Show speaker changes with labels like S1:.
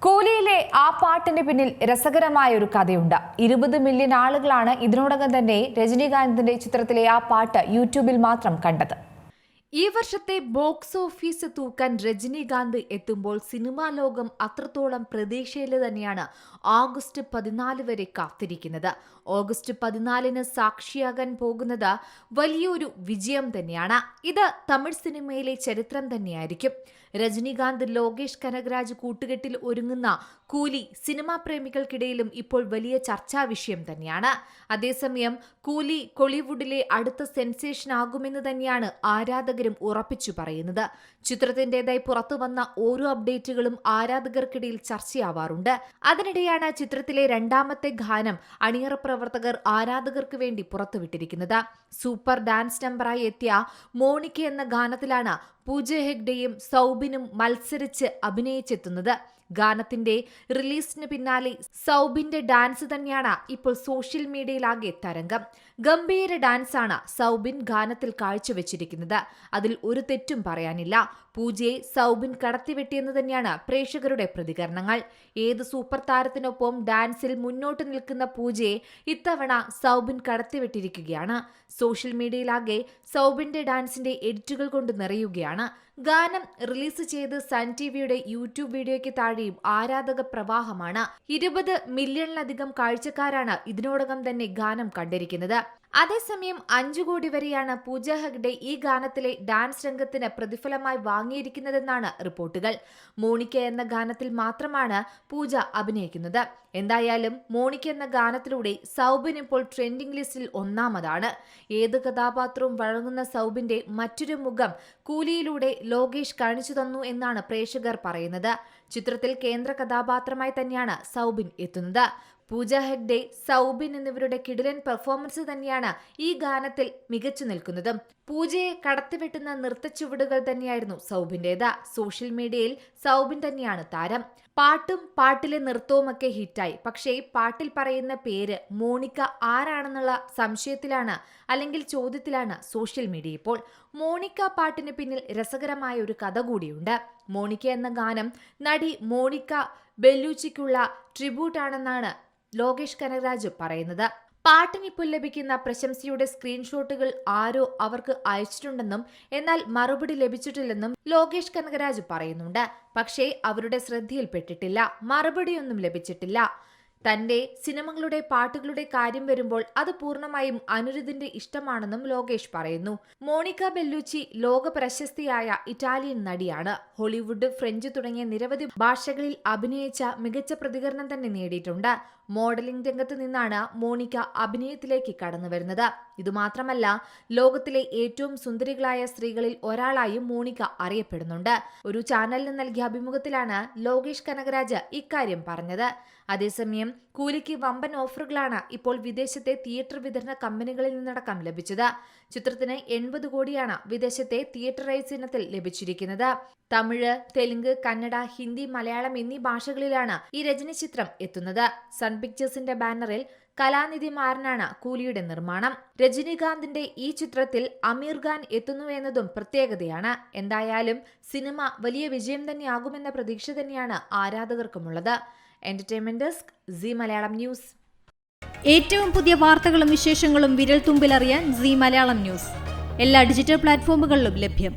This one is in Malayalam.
S1: കൂലിയിലെ ആ പാട്ടിന്റെ പിന്നിൽ രസകരമായ ഒരു കഥയുണ്ട്. 20 മില്യൺ ആളുകളാണ് ഇതിനോടകം തന്നെ രജനീകാന്തിന്റെ ചിത്രത്തിലെ ആ പാട്ട് യൂട്യൂബിൽ മാത്രം കണ്ടത്.
S2: ഈ വർഷത്തെ ബോക്സ് ഓഫീസ് തൂക്കാൻ രജനീകാന്ത് എത്തുമ്പോൾ സിനിമാ ലോകം അത്രത്തോളം പ്രതീക്ഷയിൽ തന്നെയാണ് ഓഗസ്റ്റ് 14 വരെ കാത്തിരിക്കുന്നത്. ഓഗസ്റ്റ് 14 സാക്ഷിയാകാൻ പോകുന്നത് വലിയൊരു വിജയം തന്നെയാണ്. ഇത് തമിഴ് സിനിമയിലെ ചരിത്രം തന്നെയായിരിക്കും. രജനീകാന്ത് ലോകേഷ് കനകരാജ് കൂട്ടുകെട്ടിൽ ഒരുങ്ങുന്ന കൂലി സിനിമാ പ്രേമികൾക്കിടയിലും ഇപ്പോൾ വലിയ ചർച്ചാ വിഷയം തന്നെയാണ്. അതേസമയം കൂലി കോളിവുഡിലെ അടുത്ത സെൻസേഷൻ ആകുമെന്ന് തന്നെയാണ് ആരാധകരും ഉറപ്പിച്ചു പറയുന്നത്. ചിത്രത്തിന്റേതായി പുറത്തുവന്ന ഓരോ അപ്ഡേറ്റുകളും ആരാധകർക്കിടയിൽ ചർച്ചയാവാറുണ്ട്. അതിനിടെയാണ് ചിത്രത്തിലെ രണ്ടാമത്തെ ഗാനം അണിയറ പ്രവർത്തകർ ആരാധകർക്ക് വേണ്ടി പുറത്തുവിട്ടിരിക്കുന്നത്. സൂപ്പർ ഡാൻസ് നമ്പറായി എത്തിയ മോണിക്ക എന്ന ഗാനത്തിലാണ് പൂജ ഹെഗ്ഡെയും സൗബിനും മത്സരിച്ച് അഭിനയിച്ചെത്തുന്നത്. ഗാനത്തിന്റെ റിലീസിന് പിന്നാലെ സൗബിന്റെ ഡാൻസ് തന്നെയാണ് ഇപ്പോൾ സോഷ്യൽ മീഡിയയിലാകെ തരംഗം. ഗംഭീര ഡാൻസാണ് സൗബിൻ ഗാനത്തിൽ കാഴ്ചവെച്ചിരിക്കുന്നത്. അതിൽ ഒരു തെറ്റും പറയാനില്ല. പൂജയെ സൗബിൻ കടത്തിവെട്ടിയെന്ന് തന്നെയാണ് പ്രേക്ഷകരുടെ പ്രതികരണങ്ങൾ. ഏത് സൂപ്പർ താരത്തിനൊപ്പം ഡാൻസിൽ മുന്നോട്ട് നിൽക്കുന്ന പൂജയെ ഇത്തവണ സൗബിൻ കടത്തിവെട്ടിയിരിക്കുകയാണ്. സോഷ്യൽ മീഡിയയിലാകെ സൗബിന്റെ ഡാൻസിന്റെ എഡിറ്റുകൾ കൊണ്ട് നിറയുകയാണ്. ഗാനം റിലീസ് ചെയ്ത് സൺ ടിവിയുടെ യൂട്യൂബ് വീഡിയോയ്ക്ക് താഴെയും ആരാധക പ്രവാഹമാണ്. 20 മില്യണിലധികം കാഴ്ചക്കാരാണ് ഇതിനോടകം തന്നെ ഗാനം കണ്ടിരിക്കുന്നത്. അതേസമയം 5 കോടി വരെയാണ് പൂജ ഹെഗ്ഡെ ഈ ഗാനത്തിലെ ഡാൻസ് രംഗത്തിന് പ്രതിഫലമായി വാങ്ങിയിരിക്കുന്നതെന്നാണ് റിപ്പോർട്ടുകൾ. മോണിക്ക എന്ന ഗാനത്തിൽ മാത്രമാണ് പൂജ അഭിനയിക്കുന്നത്. എന്തായാലും മോണിക്ക എന്ന ഗാനത്തിലൂടെ സൗബിൻ ഇപ്പോൾ ട്രെൻഡിംഗ് ലിസ്റ്റിൽ ഒന്നാമതാണ്. ഏത് കഥാപാത്രവും വഴങ്ങുന്ന സൗബിന്റെ മറ്റൊരു മുഖം കൂലിയിലൂടെ ലോകേഷ് കാണിച്ചു തന്നു എന്നാണ് പ്രേക്ഷകർ പറയുന്നത്. ചിത്രത്തിൽ കേന്ദ്ര കഥാപാത്രമായി തന്നെയാണ് സൗബിൻ എത്തുന്നത്. പൂജ ഹെഗ്ഡെ, സൗബിൻ എന്നിവരുടെ കിടിലൻ പെർഫോമൻസ് തന്നെയാണ് ഈ ഗാനത്തിൽ മികച്ചു നിൽക്കുന്നതും. പൂജയെ കടത്തിവെട്ടുന്ന നൃത്തച്ചുവടുകൾ തന്നെയായിരുന്നു സൗബിന്റേത്. സോഷ്യൽ മീഡിയയിൽ സൗബിൻ തന്നെയാണ് താരം. പാട്ടും പാട്ടിലെ നൃത്തവുമൊക്കെ ഹിറ്റായി. പക്ഷേ പാട്ടിൽ പറയുന്ന പേര് മോണിക്ക ആരാണെന്നുള്ള സംശയത്തിലാണ് അല്ലെങ്കിൽ ചോദ്യത്തിലാണ് സോഷ്യൽ മീഡിയ ഇപ്പോൾ. മോണിക്ക പാട്ടിന് പിന്നിൽ രസകരമായ ഒരു കഥ കൂടിയുണ്ട്. മോണിക്ക എന്ന ഗാനം നടി മോണിക്ക ബെല്ലൂച്ചിക്കുള്ള ട്രിബ്യൂട്ടാണെന്നാണ് ലോകേഷ് കനകരാജ് പറയുന്നത്. പാട്ടിനിപ്പോൾ ലഭിക്കുന്ന പ്രശംസയുടെ സ്ക്രീൻഷോട്ടുകൾ ആരോ അവർക്ക് അയച്ചിട്ടുണ്ടെന്നും എന്നാൽ മറുപടി ലഭിച്ചിട്ടില്ലെന്നും ലോകേഷ് കനകരാജ് പറയുന്നുണ്ട്. പക്ഷേ അവരുടെ ശ്രദ്ധയിൽപ്പെട്ടിട്ടില്ല, മറുപടിയൊന്നും ലഭിച്ചിട്ടില്ല. തന്റെ സിനിമകളുടെ പാട്ടുകളുടെ കാര്യം വരുമ്പോൾ അത് പൂർണ്ണമായും അനിരുദ്ധിന്റെ ഇഷ്ടമാണെന്നും ലോകേഷ് പറയുന്നു. മോണിക്ക ബെല്ലൂച്ചി ലോക പ്രശസ്തിയായ ഇറ്റാലിയൻ നടിയാണ്. ഹോളിവുഡ്, ഫ്രഞ്ച് തുടങ്ങിയ നിരവധി ഭാഷകളിൽ അഭിനയിച്ച മികച്ച പ്രതികരണം തന്നെ നേടിയിട്ടുണ്ട്. മോഡലിംഗ് രംഗത്ത് നിന്നാണ് മോണിക്ക അഭിനയത്തിലേക്ക് കടന്നു വരുന്നത്. ഇതുമാത്രമല്ല, ലോകത്തിലെ ഏറ്റവും സുന്ദരികളായ സ്ത്രീകളിൽ ഒരാളായും മോണിക്ക അറിയപ്പെടുന്നുണ്ട്. ഒരു ചാനലിന് നൽകിയ അഭിമുഖത്തിലാണ് ലോകേഷ് കനകരാജ് ഇക്കാര്യം പറഞ്ഞത്. അതേസമയം കൂലിക്ക് വമ്പൻ ഓഫറുകളാണ് ഇപ്പോൾ വിദേശത്തെ തിയേറ്റർ വിതരണ കമ്പനികളിൽ നിന്നടക്കം ലഭിച്ചത്. ചിത്രത്തിന് 80 കോടിയാണ് വിദേശത്തെ തിയേറ്റർ റൈറ്റ്സ് ഇനത്തിൽ ലഭിച്ചിരിക്കുന്നത്. തമിഴ്, തെലുങ്ക്, കന്നഡ, ഹിന്ദി, മലയാളം എന്നീ ഭാഷകളിലാണ് ഈ രജനി ചിത്രം എത്തുന്നത്. സൺ പിക്ചേഴ്സിന്റെ ബാനറിൽ കലാനിധി മാരനാണ് കൂലിയുടെ നിർമ്മാണം. രജനീകാന്തിന്റെ ഈ ചിത്രത്തിൽ അമീർ ഖാൻ എത്തുന്നുവെന്നതും പ്രത്യേകതയാണ്. എന്തായാലും സിനിമ വലിയ വിജയം തന്നെയാകുമെന്ന പ്രതീക്ഷ തന്നെയാണ് ആരാധകർക്കുമുള്ളത്. Entertainment desk, Zee Malayalam news.
S3: ഏറ്റവും പുതിയ വാർത്തകളും വിശേഷങ്ങളും വിരൽ തുമ്പിലറിയാൻ സീ മലയാളം ന്യൂസ് എല്ലാ ഡിജിറ്റൽ പ്ലാറ്റ്ഫോമുകളിലും ലഭ്യം.